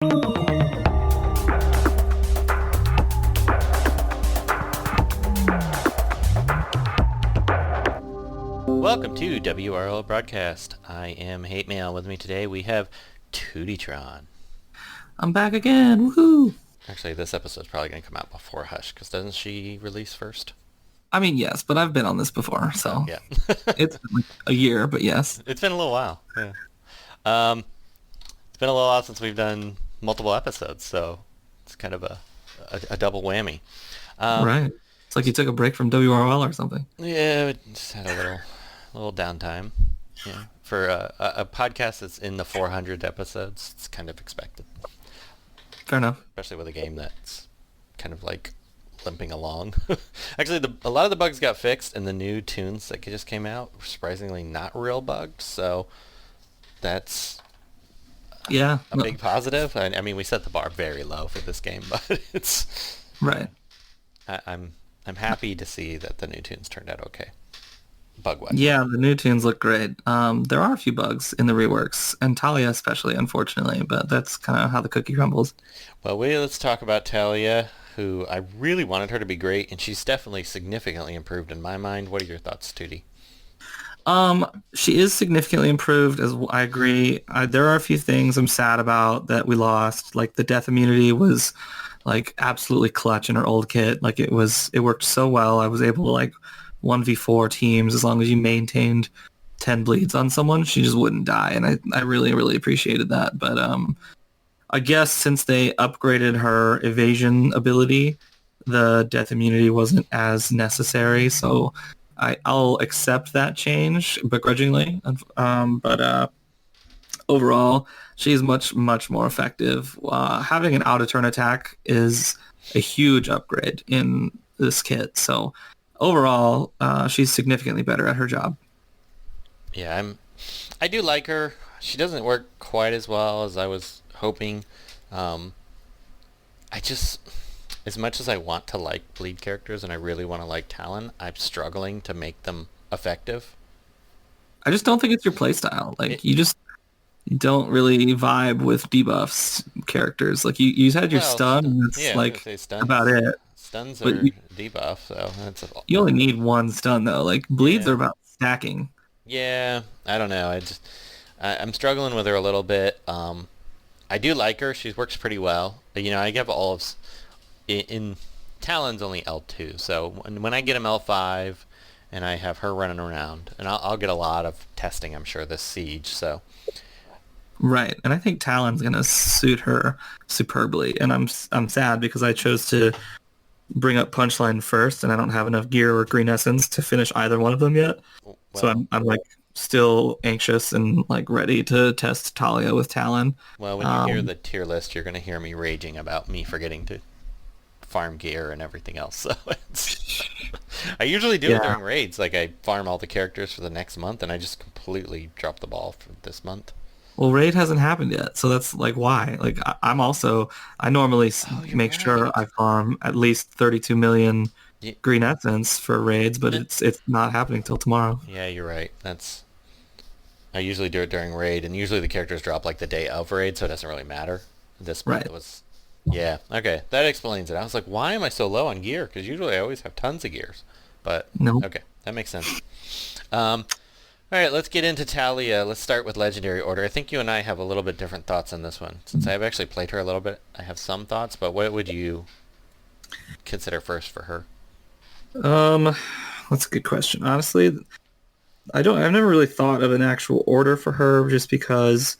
Welcome to WROL Broadcast. I am Hate Mail. With me today we have Tewtytron. I'm back again. Woohoo! Actually, this episode's probably going to come out before Hush, because doesn't she release first? I mean, yes, but I've been on this before, so Yeah. it's been like a year, but yes. It's been a little while. Yeah. It's been a little while since we've done multiple episodes, so it's kind of a double whammy. Right. It's like you took a break from WROL or something. Yeah, we just had a little downtime. Yeah. For a podcast that's in the 400 episodes, it's kind of expected. Fair enough. Especially with a game that's kind of like limping along. Actually, a lot of the bugs got fixed, and the new tunes that just came out were surprisingly not real bugs, so that's a big positive. I mean, we set the bar very low for this game, but it's... Right. I'm happy to see that the new tunes turned out okay. Bug-wise. Yeah, the new tunes look great. There are a few bugs in the reworks, and Talia especially, unfortunately, but that's kind of how the cookie crumbles. Well, let's talk about Talia, who I really wanted her to be great, and she's definitely significantly improved in my mind. What are your thoughts, Tewty? She is significantly improved, as I agree. There are a few things I'm sad about that we lost. Like the death immunity was like absolutely clutch in her old kit. Like it worked so well. I was able to like 1v4 teams as long as you maintained 10 bleeds on someone. She just wouldn't die, and I really, really appreciated that. But I guess since they upgraded her evasion ability, the death immunity wasn't as necessary, so I'll accept that change begrudgingly. But overall, she's much, much more effective. Having an out-of-turn attack is a huge upgrade in this kit, so overall, she's significantly better at her job. Yeah, I do like her. She doesn't work quite as well as I was hoping. As much as I want to like bleed characters and I really want to like Talon, I'm struggling to make them effective. I just don't think it's your playstyle. Like you don't really vibe with debuffs characters. Like you had your stun, and it's like about it. Stuns are debuff, so that's you only need one stun though. Like bleeds are about stacking. Yeah, I don't know. I'm struggling with her a little bit. I do like her. She works pretty well. You know, I give olives in Talon's only L2, so when I get him L5 and I have her running around, and I'll get a lot of testing, I'm sure, this siege. So. Right, and I think Talon's gonna suit her superbly, and I'm sad because I chose to bring up Punchline first, and I don't have enough gear or green essence to finish either one of them yet. Well, so I'm like still anxious and like ready to test Talia with Talon. Well, when you hear the tier list, you're gonna hear me raging about me forgetting to farm gear and everything else. So I usually do it during raids. Like I farm all the characters for the next month, and I just completely drop the ball for this month. Well, raid hasn't happened yet, so that's like why. Like I normally make sure I farm at least 32 million green essence for raids, but it's not happening till tomorrow. Yeah, you're right. I usually do it during raid, and usually the characters drop like the day of raid, so it doesn't really matter. This month it was. Yeah, okay, that explains it. I was like, why am I so low on gear? Because usually I always have tons of gears. But no. Okay, that makes sense. All right, let's get into Talia. Let's start with Legendary Order. I think you and I have a little bit different thoughts on this one. Since I've actually played her a little bit, I have some thoughts, but what would you consider first for her? That's a good question. Honestly, I've never really thought of an actual order for her just because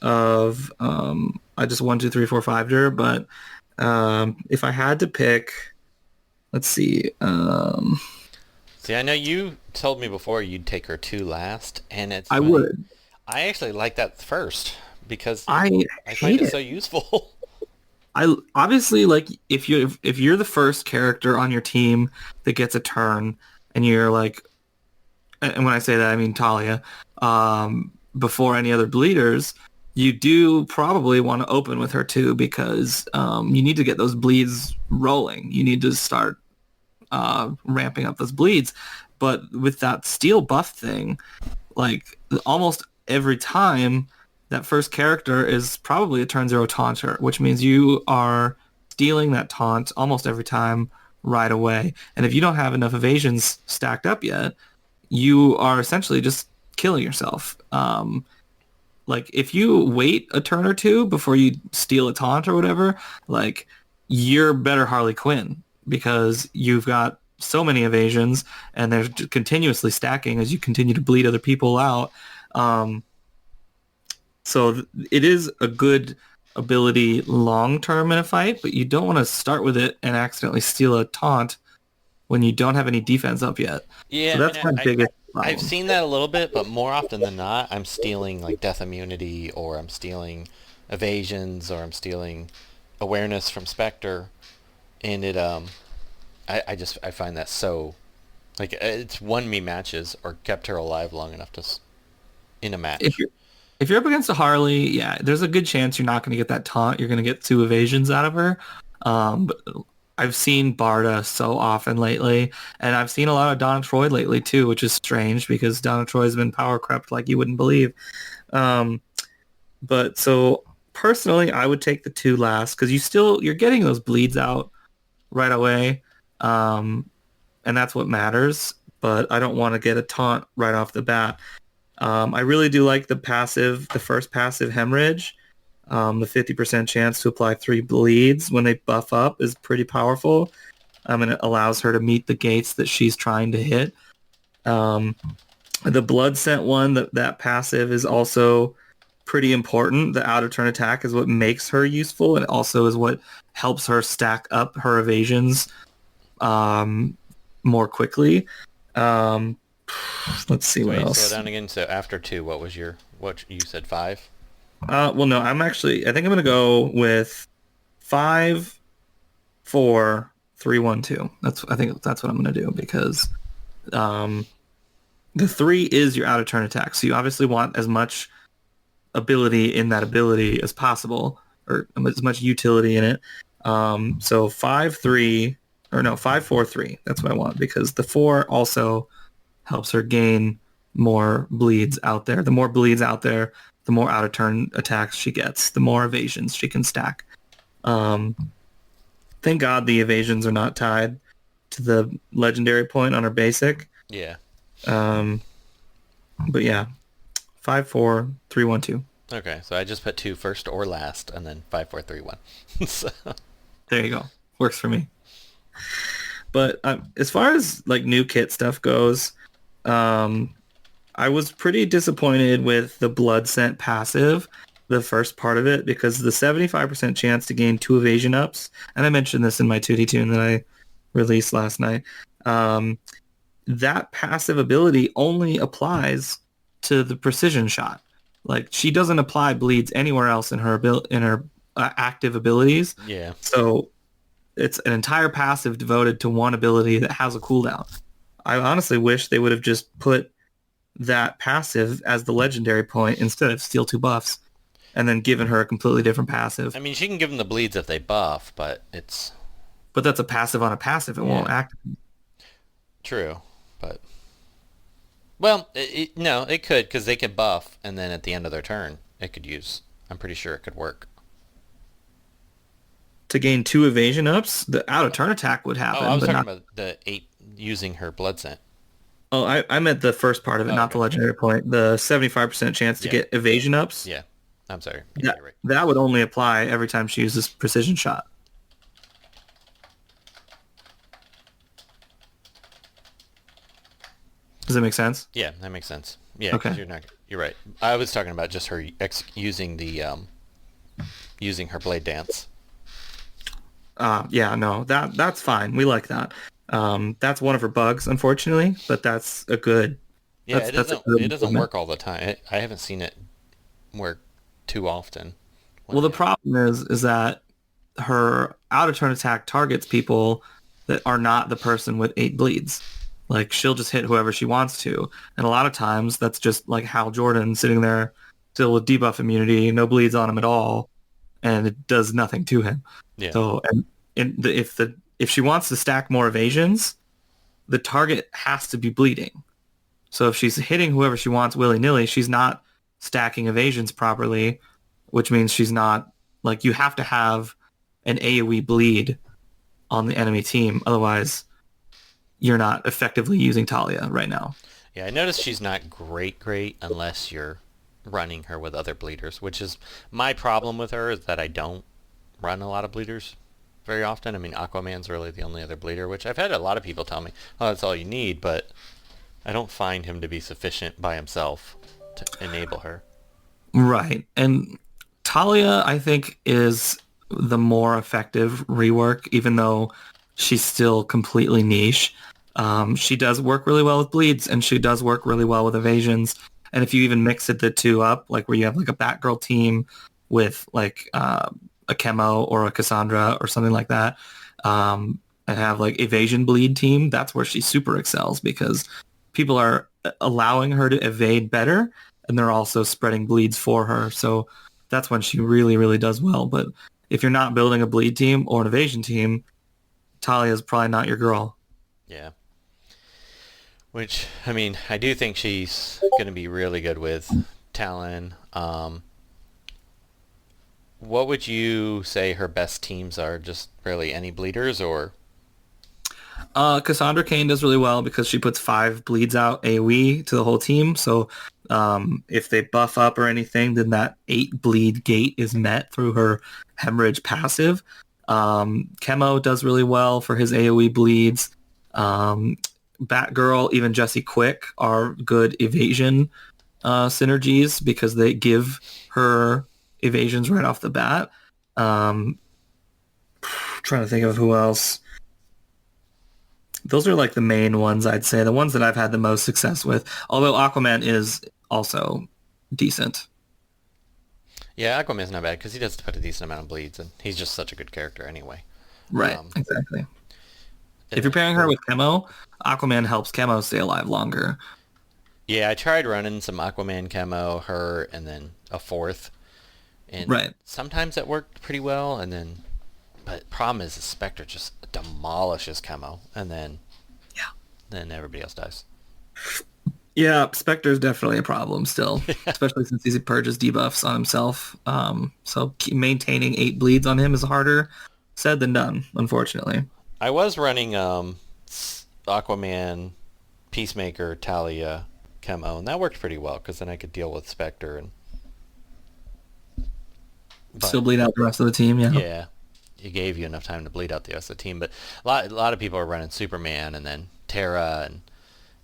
of I just 1, 2, 3, 4, 5'd her, but if I had to pick, let's see. See, I know you told me before you'd take her 2 last, and I would. I actually like that first because I find it so useful. I obviously like if you're the first character on your team that gets a turn, and you're like, and when I say that I mean Talia, before any other bleeders, you do probably want to open with her too because you need to get those bleeds rolling. You need to start ramping up those bleeds. But with that steel buff thing, like almost every time that first character is probably a turn 0 taunter, which means you are stealing that taunt almost every time right away. And if you don't have enough evasions stacked up yet, you are essentially just killing yourself. Like if you wait a turn or two before you steal a taunt or whatever, like you're better Harley Quinn because you've got so many evasions and they're continuously stacking as you continue to bleed other people out. So it is a good ability long-term in a fight, but you don't want to start with it and accidentally steal a taunt when you don't have any defense up yet. Yeah, So that's my biggest problem. I've seen that a little bit, but more often than not, I'm stealing like death immunity, or I'm stealing evasions, or I'm stealing awareness from Spectre, and I find that so, like, it's won me matches or kept her alive long enough in a match. If you're up against a Harley, yeah, there's a good chance you're not going to get that taunt. You're going to get 2 evasions out of her. But I've seen Barda so often lately, and I've seen a lot of Donna Troy lately too, which is strange because Donna Troy's been power crept like you wouldn't believe. But so personally, I would take the 2 last because you're getting those bleeds out right away, and that's what matters. But I don't want to get a taunt right off the bat. I really do like the first passive Hemorrhage. The 50% chance to apply 3 bleeds when they buff up is pretty powerful. And it allows her to meet the gates that she's trying to hit. The Blood Scent one, that passive is also pretty important. The out of turn attack is what makes her useful, and also is what helps her stack up her evasions more quickly. Let's see what else. Slow down again. So after 2, what you said 5? Well, no, I think I'm going to go with 5, 4, 3, 1, 2. I think that's what I'm going to do because the 3 is your out of turn attack. So you obviously want as much ability in that ability as possible, or as much utility in it. So 5, 3, or no, 5, 4, 3. That's what I want because the 4 also helps her gain more bleeds out there. The more bleeds out there, the more out of turn attacks she gets, the more evasions she can stack. Thank God the evasions are not tied to the legendary point on her basic. Yeah. But yeah, 5, 4, 3, 1, 2. Okay, so I just put 2 first or last, and then 5, 4, 3, 1. So. There you go. Works for me. But as far as like new kit stuff goes, I was pretty disappointed with the Blood Scent passive, the first part of it, because the 75% chance to gain 2 evasion ups, and I mentioned this in my Tewty tune that I released last night, that passive ability only applies to the precision shot. Like, she doesn't apply bleeds anywhere else in her active abilities. Yeah. So it's an entire passive devoted to one ability that has a cooldown. I honestly wish they would have just put that passive as the legendary point instead of steal 2 buffs and then given her a completely different passive. I mean, she can give them the bleeds if they buff, but it's... But that's a passive on a passive. It won't activate. True, but... Well, no, it could, because they could buff, and then at the end of their turn, it could use... I'm pretty sure it could work. To gain 2 evasion ups, the out-of-turn attack would happen. Oh, I was talking about the 8 using her Blood Scent. Oh, I meant the first part of it, not the legendary point. The 75% chance to get evasion ups. Yeah, I'm sorry. Yeah, you're right. That would only apply every time she uses precision shot. Does that make sense? Yeah, that makes sense. Yeah, okay. You're right. I was talking about just her using the using her blade dance. Yeah, no, that's fine. We like that. That's one of her bugs, unfortunately, but that's a good. Yeah, it doesn't work all the time. I haven't seen it work too often. Well, the problem is that her out of turn attack targets people that are not the person with 8 bleeds. Like, she'll just hit whoever she wants to, and a lot of times that's just like Hal Jordan sitting there still with debuff immunity, no bleeds on him at all, and it does nothing to him. Yeah. So, if she wants to stack more evasions, the target has to be bleeding. So if she's hitting whoever she wants willy-nilly, she's not stacking evasions properly, which means she's not like you have to have an AoE bleed on the enemy team. Otherwise, you're not effectively using Talia right now. Yeah, I noticed she's not great unless you're running her with other bleeders, which is my problem with her, is that I don't run a lot of bleeders very often. I mean, Aquaman's really the only other bleeder, which I've had a lot of people tell me, oh, that's all you need, but I don't find him to be sufficient by himself to enable her. Right. And Talia, I think, is the more effective rework, even though she's still completely niche. She does work really well with bleeds, and she does work really well with evasions. And if you even mix the two up, like where you have like a Batgirl team with like a Chemo or a Cassandra or something like that, and have like evasion bleed team, that's where she super excels because people are allowing her to evade better, and they're also spreading bleeds for her. So that's when she really, really does well. But if you're not building a bleed team or an evasion team, Talia's probably not your girl. Yeah. Which, I mean, I do think she's going to be really good with Talon. What would you say her best teams are? Just really any bleeders, or? Cassandra Cain does really well because she puts 5 bleeds out AoE to the whole team. So if they buff up or anything, then that 8 bleed gate is met through her Hemorrhage passive. Chemo does really well for his AoE bleeds. Batgirl, even Jessie Quick are good evasion synergies because they give her evasions right off the bat. Trying to think of who else. Those are like the main ones, I'd say. The ones that I've had the most success with. Although Aquaman is also decent. Yeah, Aquaman's not bad because he does put a decent amount of bleeds, and he's just such a good character anyway. Right, exactly. If you're pairing her with Chemo, Aquaman helps Chemo stay alive longer. Yeah, I tried running some Aquaman Chemo, her, and then a 4th. And right. Sometimes it worked pretty well, and then... But problem is, the Spectre just demolishes Chemo, and then... Yeah. Then everybody else dies. Yeah, Spectre's definitely a problem still, especially since he purges debuffs on himself. So maintaining 8 bleeds on him is harder said than done, unfortunately. I was running Aquaman, Peacemaker, Talia, Chemo, and that worked pretty well because then I could deal with Spectre and still bleed out the rest of the team. Yeah, it gave you enough time to bleed out the rest of the team. But a lot of people are running Superman and then Terra, and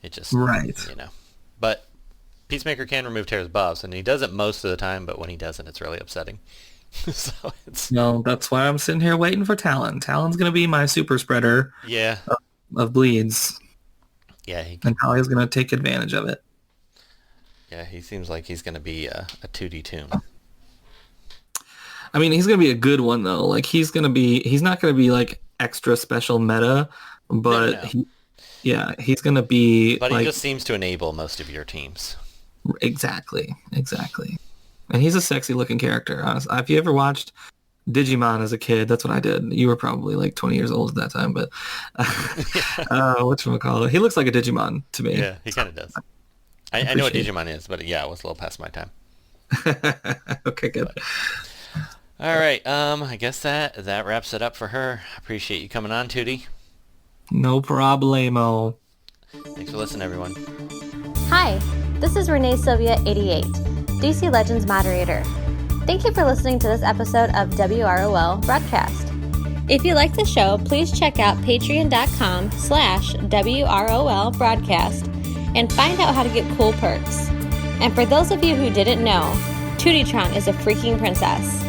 it just But Peacemaker can remove Terra's buffs, and he does it most of the time. But when he doesn't, it's really upsetting. So no, that's why I'm sitting here waiting for Talon. Talon's gonna be my super spreader. Yeah. Of bleeds. Yeah. And Talia's gonna take advantage of it. Yeah, he seems like he's gonna be a Tewty tune. I mean, he's gonna be a good one though. Like he's not gonna be like extra special meta, but no. He's gonna be. But he just seems to enable most of your teams. Exactly. And he's a sexy looking character, honestly. If you ever watched Digimon as a kid, that's what I did. You were probably like 20 years old at that time, but whatchamacallit? He looks like a Digimon to me. Yeah, he kind of does. I know what Digimon is, but yeah, it was a little past my time. Okay, good. All right, I guess that wraps it up for her. Appreciate you coming on, Tewty. No problemo. Thanks for listening, everyone. Hi, this is Renee Sylvia 88. DC Legends moderator. Thank you for listening to this episode of WROL Broadcast. If you like the show, please check out patreon.com/WROL Broadcast and find out how to get cool perks. And for those of you who didn't know, Tewtytron is a freaking princess.